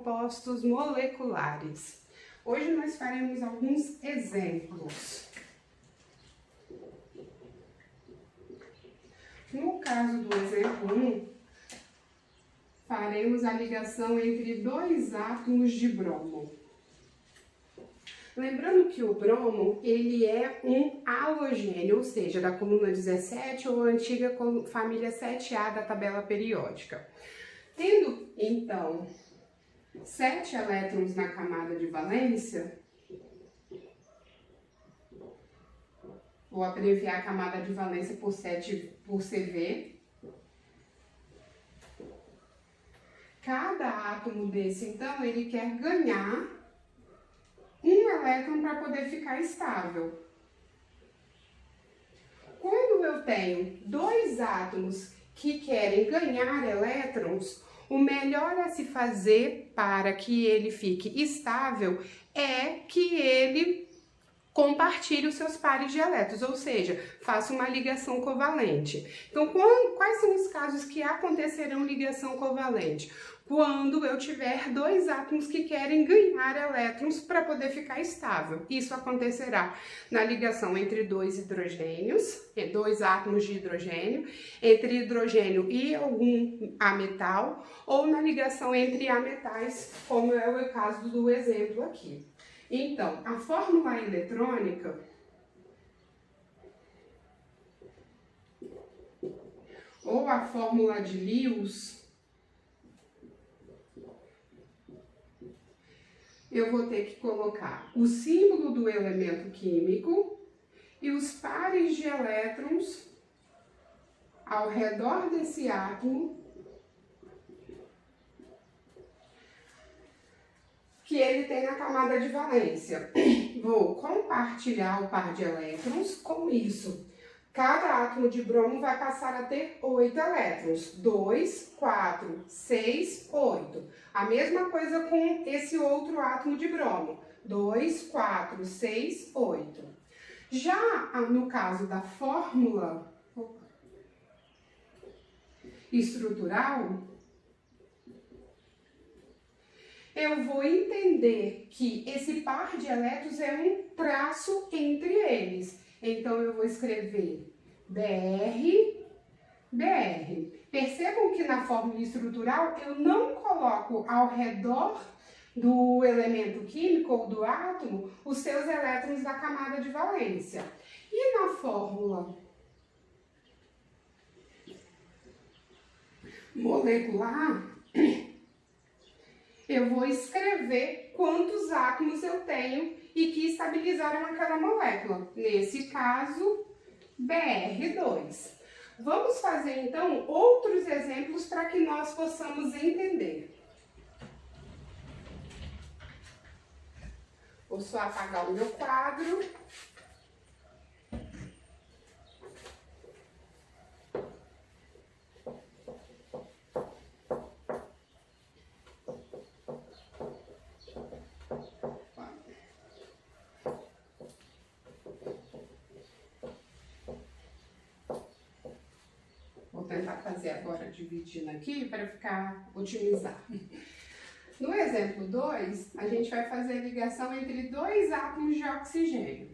compostos moleculares. Hoje nós faremos alguns exemplos. No caso do exemplo 1, faremos a ligação entre dois átomos de bromo. Lembrando que o bromo, ele é um halogênio, ou seja, da coluna 17 ou antiga família 7A da tabela periódica. Tendo, então, 7 elétrons na camada de valência, vou abreviar a camada de valência por 7 por CV. Cada átomo desse, então, ele quer ganhar um elétron para poder ficar estável. Quando eu tenho dois átomos que querem ganhar elétrons, o melhor a se fazer para que ele fique estável é que ele compartilhe os seus pares de elétrons, ou seja, faça uma ligação covalente. Então, quais são os casos que acontecerão ligação covalente? Quando eu tiver dois átomos que querem ganhar elétrons para poder ficar estável. Isso acontecerá na ligação entre dois hidrogênios, dois átomos de hidrogênio, entre hidrogênio e algum ametal, ou na ligação entre ametais, como é o caso do exemplo aqui. Então, a fórmula eletrônica ou a fórmula de Lewis, eu vou ter que colocar o símbolo do elemento químico e os pares de elétrons ao redor desse átomo que ele tem na camada de valência. Vou compartilhar o par de elétrons. Com isso, cada átomo de bromo vai passar a ter 8 elétrons. 2, 4, 6, 8. A mesma coisa com esse outro átomo de bromo. 2, 4, 6, 8. Já no caso da fórmula estrutural, eu vou entender que esse par de elétrons é um traço entre eles. Então, eu vou escrever BR, BR. Percebam que na fórmula estrutural eu não coloco ao redor do elemento químico ou do átomo os seus elétrons da camada de valência. E na fórmula molecular, eu vou escrever quantos átomos eu tenho e que estabilizaram aquela molécula. Nesse caso, Br2. Vamos fazer, então, outros exemplos para que nós possamos entender. Vou só apagar o meu quadro. Vou tentar fazer agora dividindo aqui para ficar otimizado. No exemplo 2, a gente vai fazer a ligação entre dois átomos de oxigênio.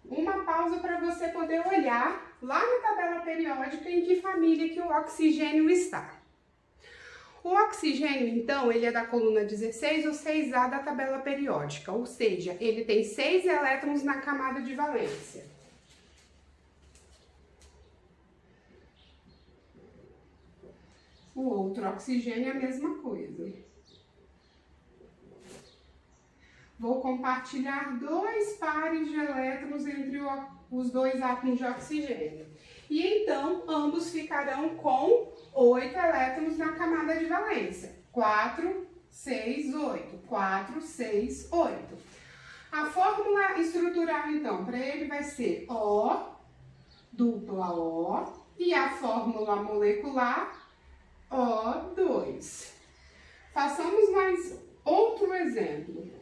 Uma pausa para você poder olhar lá na tabela periódica em que família que o oxigênio está. O oxigênio, então, ele é da coluna 16 ou 6A da tabela periódica, ou seja, ele tem 6 elétrons na camada de valência. O outro oxigênio é a mesma coisa. Vou compartilhar dois pares de elétrons entre os dois átomos de oxigênio. E então, ambos ficarão com 8 elétrons na camada de valência. 4, 6, 8. 4, 6, 8. A fórmula estrutural, então, para ele vai ser O, dupla O, e a fórmula molecular O2. Façamos mais outro exemplo.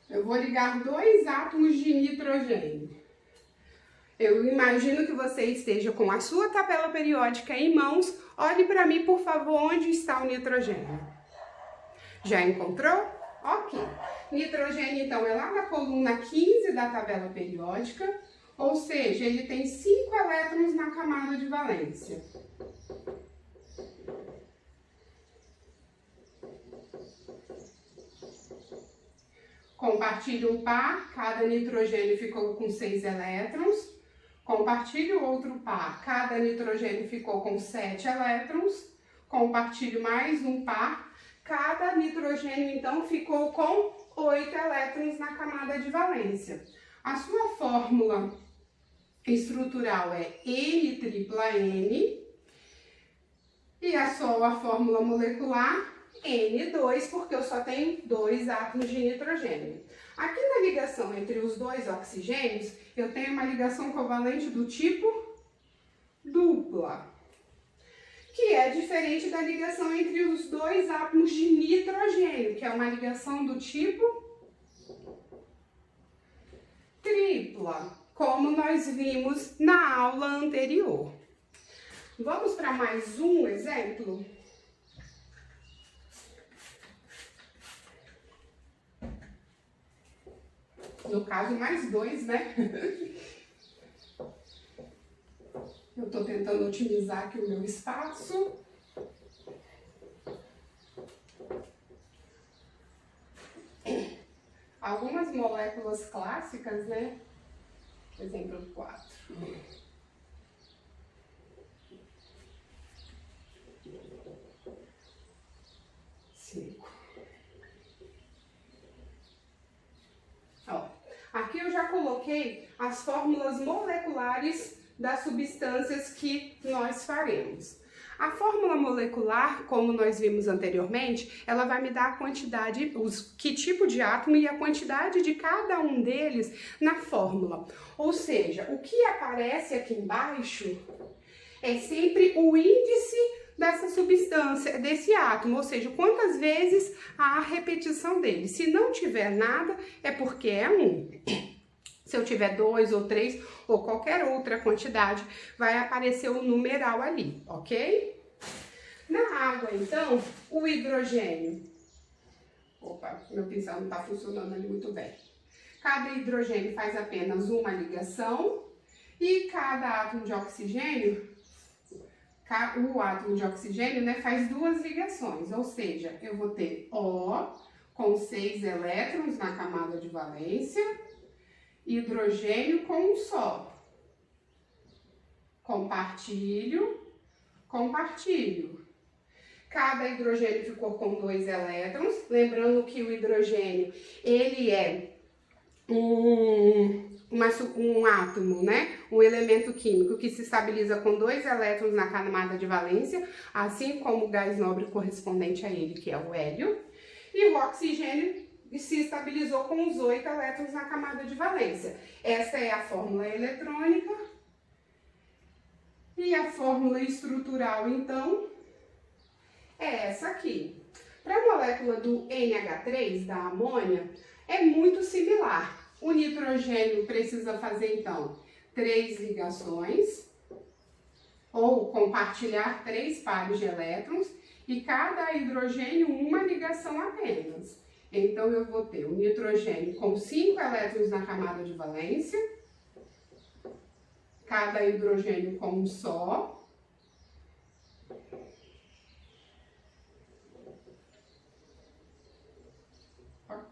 Eu vou ligar dois átomos de nitrogênio. Eu imagino que você esteja com a sua tabela periódica em mãos. Olhe para mim, por favor, onde está o nitrogênio. Já encontrou? Ok. Nitrogênio, então, é lá na coluna 15 da tabela periódica, ou seja, ele tem 5 elétrons na camada de valência. Compartilho um par, cada nitrogênio ficou com 6 elétrons. Compartilho outro par, cada nitrogênio ficou com 7 elétrons. Compartilho mais um par, cada nitrogênio então ficou com 8 elétrons na camada de valência. A sua fórmula estrutural é N-tripla-N e a sua fórmula molecular N2, porque eu só tenho 2 átomos de nitrogênio. Aqui na ligação entre os 2 oxigênios, eu tenho uma ligação covalente do tipo dupla, que é diferente da ligação entre os 2 átomos de nitrogênio, que é uma ligação do tipo tripla, como nós vimos na aula anterior. Vamos para mais um exemplo? No caso, mais 2, né? Eu tô tentando otimizar aqui o meu espaço. Algumas moléculas clássicas, né? Exemplo 4. 5. Ó, aqui eu já coloquei as fórmulas moleculares das substâncias que nós faremos. A fórmula molecular, como nós vimos anteriormente, ela vai me dar a quantidade, que tipo de átomo e a quantidade de cada um deles na fórmula. Ou seja, o que aparece aqui embaixo é sempre o índice dessa substância, desse átomo, ou seja, quantas vezes há a repetição dele. Se não tiver nada, é porque é 1. Se eu tiver 2 ou 3 ou qualquer outra quantidade, vai aparecer o numeral ali, ok? Na água, então, o hidrogênio. Opa, meu pincel não está funcionando ali muito bem. Cada hidrogênio faz apenas uma ligação e cada átomo de oxigênio, o átomo de oxigênio, né, faz 2 ligações, ou seja, eu vou ter O com 6 elétrons na camada de valência, hidrogênio com um só. Compartilho, compartilho. Cada hidrogênio ficou com 2 elétrons. Lembrando que o hidrogênio, ele é um átomo, né? Um elemento químico que se estabiliza com 2 elétrons na camada de valência, assim como o gás nobre correspondente a ele, que é o hélio. E o oxigênio se estabilizou com os 8 elétrons na camada de valência. Essa é a fórmula eletrônica. E a fórmula estrutural, então, é essa aqui. Para a molécula do NH3, da amônia, é muito similar. O nitrogênio precisa fazer, então, 3 ligações, ou compartilhar 3 pares de elétrons, e cada hidrogênio uma ligação apenas. Então, eu vou ter o nitrogênio com 5 elétrons na camada de valência, cada hidrogênio com um só.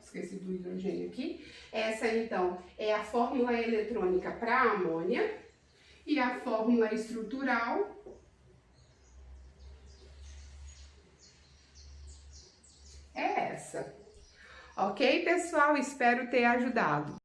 Esqueci do hidrogênio aqui. Essa, então, é a fórmula eletrônica para a amônia. E a fórmula estrutural é essa. Ok, pessoal? Espero ter ajudado.